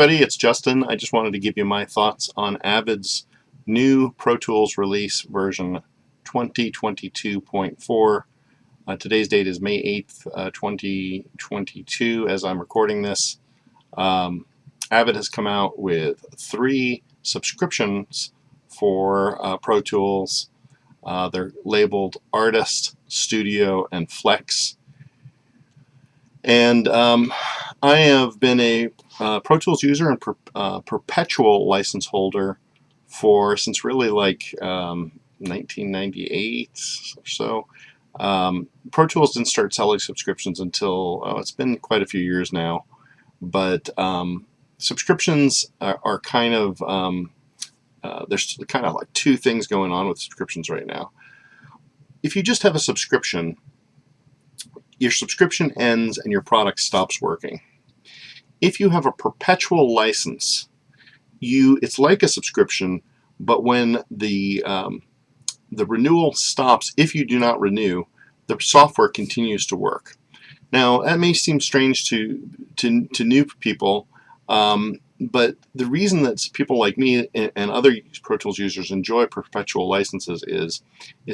Buddy, it's Justin. I just wanted to give you my thoughts on Avid's new Pro Tools release version 2022.4. Today's date is May 8th, 2022 as I'm recording this. Avid has come out with 3 subscriptions for Pro Tools. They're labeled Artist, Studio, and Flex. And I have been a Pro Tools user and perpetual license holder since really like 1998 or so. Pro Tools didn't start selling subscriptions until, it's been quite a few years now. But subscriptions are kind of, there's kind of like 2 things going on with subscriptions right now. If you just have a subscription, your subscription ends and your product stops working. If you have a perpetual license, it's like a subscription, but when the renewal stops, if you do not renew, the software continues to work. Now, that may seem strange to new people, but the reason that people like me and other Pro Tools users enjoy perpetual licenses is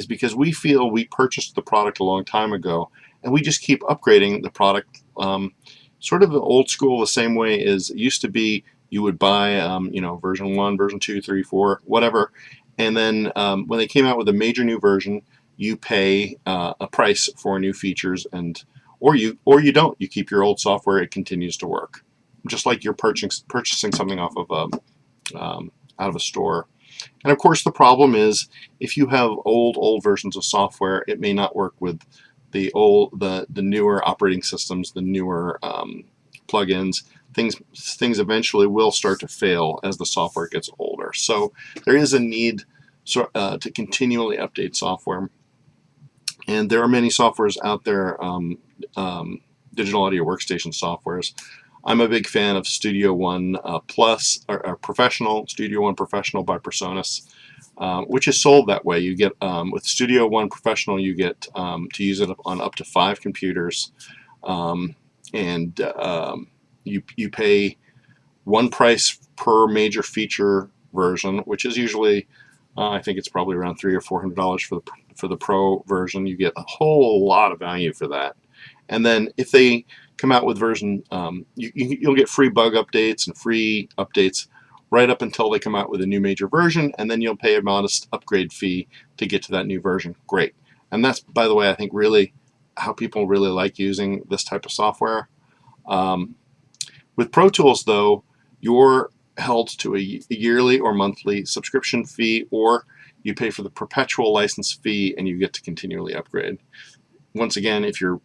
because we feel we purchased the product a long time ago, and we just keep upgrading the product, sort of the old school, the same way as it used to be. You would buy, version 1, version 2, 3, 4, whatever, and then when they came out with a major new version, you pay a price for new features, or you don't. You keep your old software; it continues to work, just like you're purchasing something off of out of a store. And of course, the problem is if you have old versions of software, it may not work with the newer operating systems, the newer plugins. Things eventually will start to fail as the software gets older. So there is a need to continually update software. And there are many softwares out there, digital audio workstation softwares. I'm a big fan of Studio One Plus, or Professional, Studio One Professional by Presonus, which is sold that way. You get, with Studio One Professional, you get to use it on up to 5 computers, and you pay one price per major feature version, which is usually, I think it's probably around $300 or $400 for the Pro version. You get a whole lot of value for that. And then if they come out with version, you'll get free bug updates and free updates right up until they come out with a new major version, and then you'll pay a modest upgrade fee to get to that new version. Great. And that's, by the way, I think really how people really like using this type of software. With Pro Tools, though, you're held to a yearly or monthly subscription fee, or you pay for the perpetual license fee and you get to continually upgrade. Once again, if you're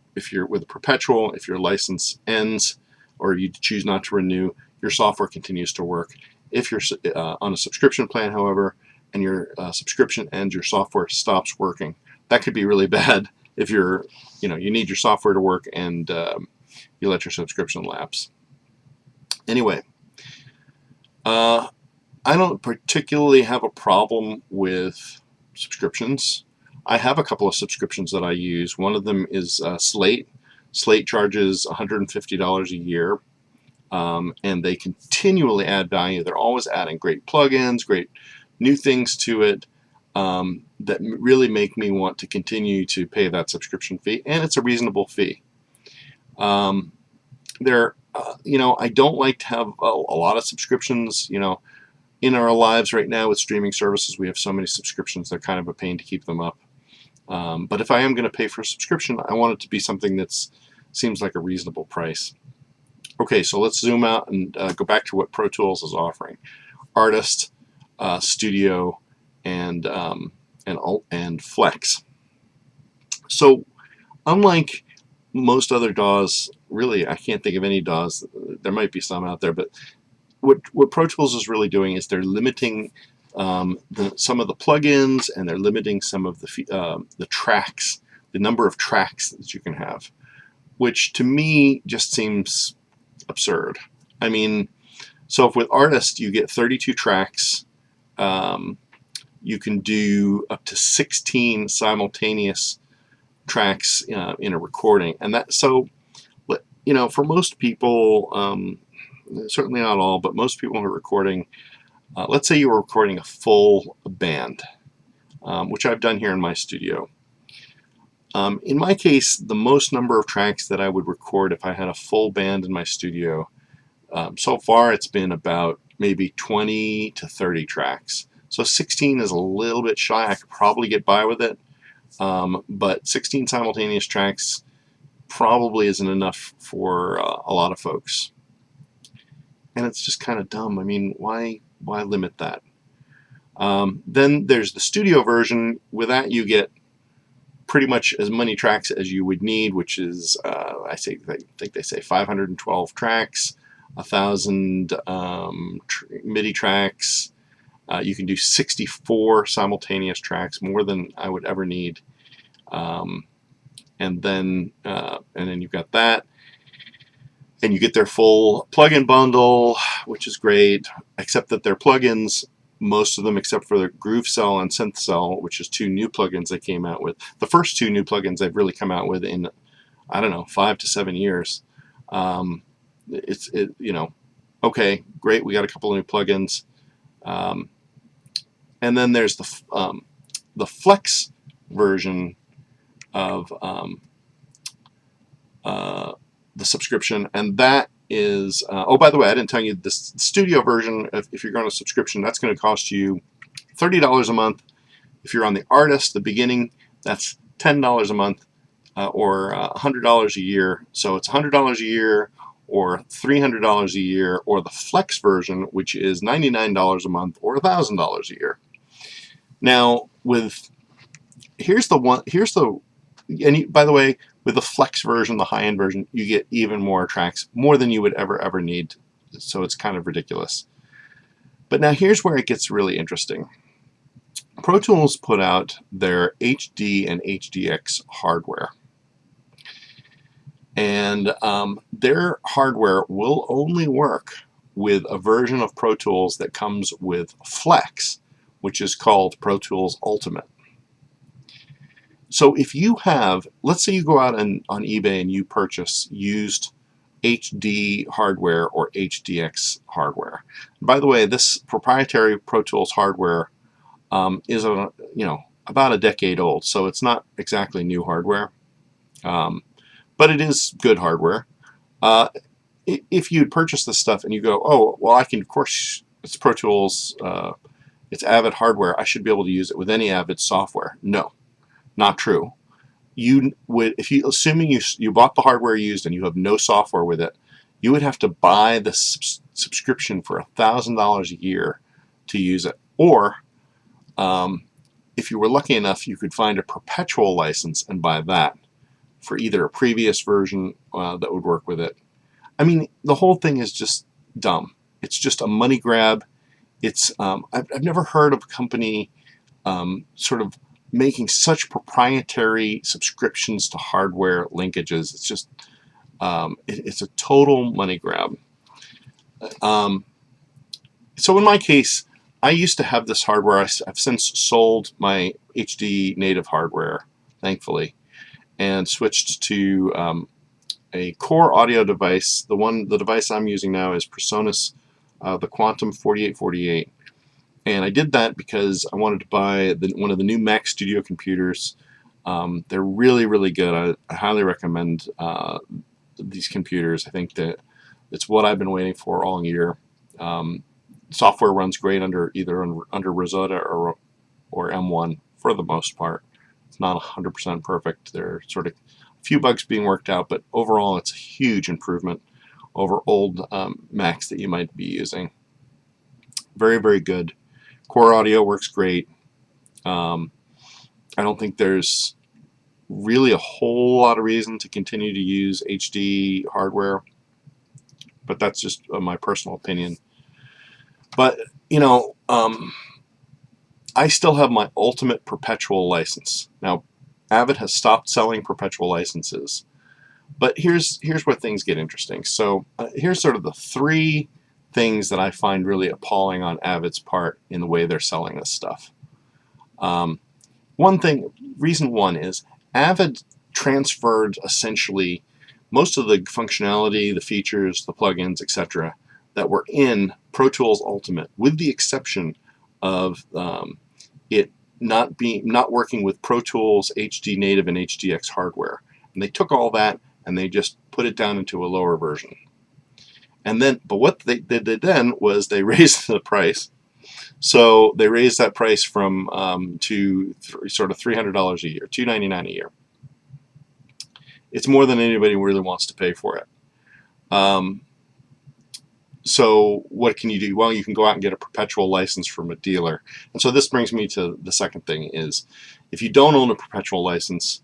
with a perpetual, if your license ends or you choose not to renew, your software continues to work. If you're on a subscription plan, however, and your subscription ends, your software stops working. That could be really bad if you need your software to work and you let your subscription lapse. Anyway, I don't particularly have a problem with subscriptions. I have a couple of subscriptions that I use. One of them is Slate. Slate charges $150 a year, and they continually add value. They're always adding great plugins, great new things to it that really make me want to continue to pay that subscription fee, and it's a reasonable fee. I don't like to have a lot of subscriptions. In our lives right now with streaming services, we have so many subscriptions, they're kind of a pain to keep them up. But if I am going to pay for a subscription, I want it to be something that seems like a reasonable price. Okay, so let's zoom out and go back to what Pro Tools is offering: Artist, Studio, and Flex. So, unlike most other DAWs, really, I can't think of any DAWs. There might be some out there, but what Pro Tools is really doing is they're limiting some of the plugins, and they're limiting some of the tracks, the number of tracks that you can have, which to me just seems absurd. I mean, so if with Artist you get 32 tracks, you can do up to 16 simultaneous tracks in a recording, and for most people, certainly not all, but most people who are recording, let's say you were recording a full band, which I've done here in my studio. In my case, the most number of tracks that I would record if I had a full band in my studio, so far it's been about maybe 20 to 30 tracks. So 16 is a little bit shy. I could probably get by with it, but 16 simultaneous tracks probably isn't enough for a lot of folks. And it's just kind of dumb. I mean, why limit that? Then there's the studio version. With that, you get pretty much as many tracks as you would need, which is, I think they say 512 tracks, 1,000 MIDI tracks. You can do 64 simultaneous tracks, more than I would ever need. And then you've got that, and you get their full plugin bundle, which is great. Except that their plugins, most of them, except for the Groove Cell and Synth Cell, which is 2 new plugins they came out with. The first 2 new plugins they've really come out with in, I don't know, 5 to 7 years. Okay, great. We got a couple of new plugins, and then there's the Flex version of the subscription, and that is, oh, by the way, I didn't tell you, this studio version, if you're going to subscription, that's going to cost you $30 a month. If you're on the artist, the beginning, that's $10 a month, or $100 a year. So it's $100 a year, or $300 a year, or the Flex version, which is $99 a month, or $1,000 a year. Now, by the way, with the Flex version, the high-end version, you get even more tracks, more than you would ever need. So it's kind of ridiculous. But now here's where it gets really interesting. Pro Tools put out their HD and HDX hardware. And their hardware will only work with a version of Pro Tools that comes with Flex, which is called Pro Tools Ultimate. So if you have, let's say you go out on eBay and you purchase used HD hardware or HDX hardware. By the way, this proprietary Pro Tools hardware is about a decade old, so it's not exactly new hardware, but it is good hardware. If you'd purchase this stuff and you go, oh, well, of course, it's Pro Tools, it's Avid hardware, I should be able to use it with any Avid software. No. Not true. You would, assuming you bought the hardware used and you have no software with it, you would have to buy the subscription for $1,000 a year to use it. Or, if you were lucky enough, you could find a perpetual license and buy that for either a previous version that would work with it. I mean, the whole thing is just dumb. It's just a money grab. It's I've never heard of a company sort of making such proprietary subscriptions to hardware linkages. It's just, it's a total money grab. So in my case, I used to have this hardware. I've since sold my HD native hardware, thankfully, and switched to a core audio device. The device I'm using now is PreSonus, the Quantum 4848. And I did that because I wanted to buy one of the new Mac Studio computers. They're really, really good. I highly recommend these computers. I think that it's what I've been waiting for all year. Software runs great under Rosetta or M1 for the most part. It's not 100% perfect. There are sort of a few bugs being worked out, but overall it's a huge improvement over old Macs that you might be using. Very, very good. Core audio works great. I don't think there's really a whole lot of reason to continue to use HD hardware, but that's just my personal opinion. But, I still have my ultimate perpetual license. Now, Avid has stopped selling perpetual licenses, but here's where things get interesting. So here's sort of the 3 things that I find really appalling on Avid's part in the way they're selling this stuff. Reason one is Avid transferred essentially most of the functionality, the features, the plugins, etc. that were in Pro Tools Ultimate, with the exception of it not working with Pro Tools HD Native and HDX hardware. And they took all that and they just put it down into a lower version. And then, but what they did then was they raised the price. So they raised that price from to sort of $300 a year, $299 a year. It's more than anybody really wants to pay for it. So what can you do? Well, you can go out and get a perpetual license from a dealer. And so this brings me to the second thing is, if you don't own a perpetual license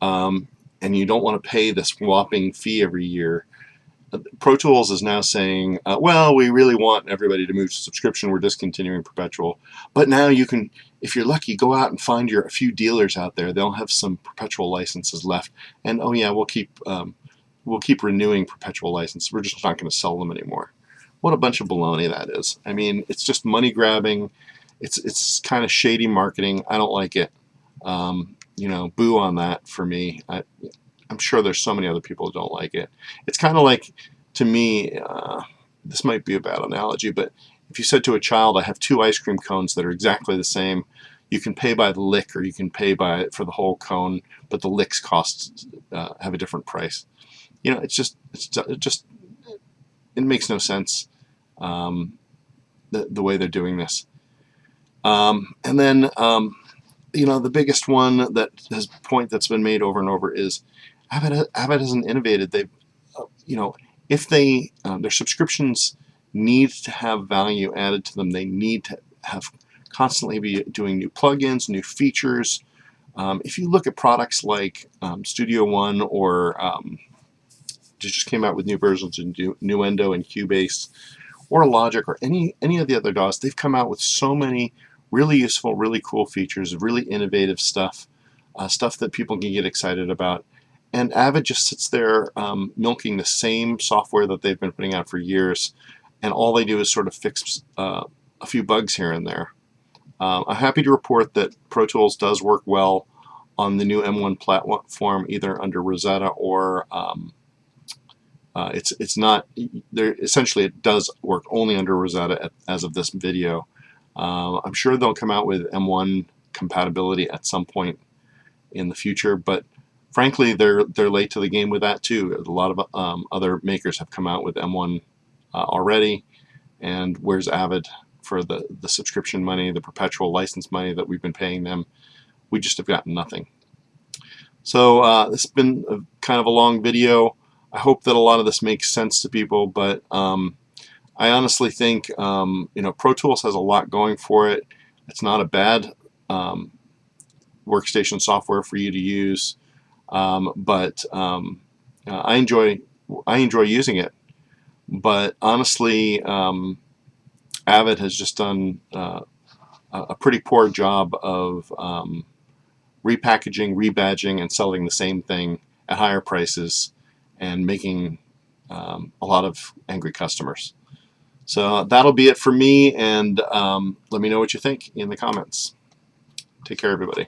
and you don't want to pay this whopping fee every year, Pro Tools is now saying, well, we really want everybody to move to subscription. We're discontinuing perpetual. But now you can, if you're lucky, go out and find a few dealers out there. They'll have some perpetual licenses left. And oh yeah, we'll keep renewing perpetual licenses. We're just not going to sell them anymore. What a bunch of baloney that is. I mean, it's just money grabbing. It's kind of shady marketing. I don't like it. You know, boo on that for me. I'm sure there's so many other people who don't like it. It's kind of like, to me, this might be a bad analogy, but if you said to a child, I have 2 ice cream cones that are exactly the same, you can pay by the lick or you can pay for the whole cone, but the licks have a different price. You know, it makes no sense the way they're doing this. And then, you know, the biggest one point that's been made over and over is Avid hasn't innovated. They've, you know, if their subscriptions need to have value added to them, they need to constantly be doing new plugins, new features. If you look at products like Studio One or just came out with new versions of Nuendo and Cubase, or Logic, or any of the other DAWs, they've come out with so many really useful, really cool features, really innovative stuff, stuff that people can get excited about. And Avid just sits there milking the same software that they've been putting out for years, and all they do is sort of fix a few bugs here and there. I'm happy to report that Pro Tools does work well on the new M1 platform, either under Rosetta or it's not there. Essentially, it does work only under Rosetta as of this video. I'm sure they'll come out with M1 compatibility at some point in the future, but frankly, they're late to the game with that too. A lot of other makers have come out with M1 already, and where's Avid for the subscription money, the perpetual license money that we've been paying them? We just have gotten nothing. So this has been kind of a long video. I hope that a lot of this makes sense to people, but I honestly think you know, Pro Tools has a lot going for it. It's not a bad workstation software for you to use, but I enjoy using it. But honestly, Avid has just done a pretty poor job of repackaging, rebadging, and selling the same thing at higher prices, and making a lot of angry customers. So that'll be it for me, and let me know what you think in the comments. Take care, everybody.